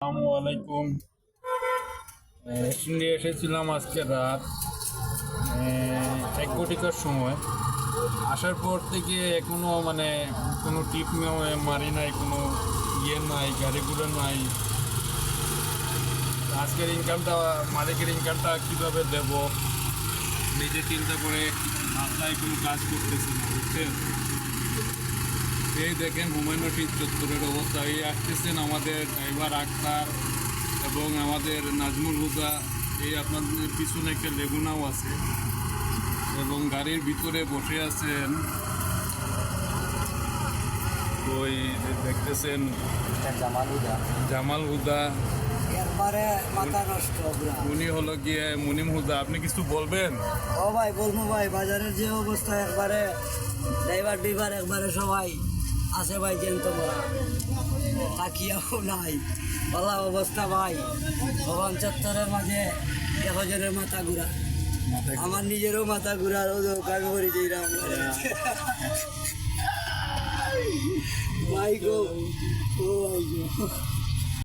আসসালামু আলাইকুম। ইন্ডিয়া এসেছিলাম আজকে রাত 1 কোটিকার সময়। আসার পর থেকে এখনো কোনো টিপ মারি নাই, কোনো নাই, গাড়ি ঘোড়া নাই। আজকের ইনকামটা, মালিকের ইনকামটা কীভাবে দেব নিজে চিন্তা করে রাস্তায় কোনো কাজ করতেছি না, বুঝছেন। এই দেখেন হুমায়ুন রশিদ চত্বরের অবস্থা। এই আসতেছেন আমাদের ড্রাইভার আক্তার এবং আমাদের নাজমুল হুদা। এই আপনাদের পিছনে একটা লেগুনাও আছে এবং গাড়ির ভিতরে বসে আছেন ওই দেখতেছেন জামাল হুদা, একবারে মাথা নষ্ট। উনি হলো গিয়ে মুনিম হুদা। আপনি কিছু বলবেন? ও ভাই বলবো ভাই, বাজারের যে অবস্থা একবারে ড্রাইভার একবারে সবাই আছে ভাই, জেনতো তাকিয়াও নাই, বলা অবস্থা ভাই। ভগবান চত্বরের মাঝে একজনের মাথা ঘুরা, আমার নিজেরও মাথা ঘুরার কাজ করি ভাই গো, ও ভাই গো।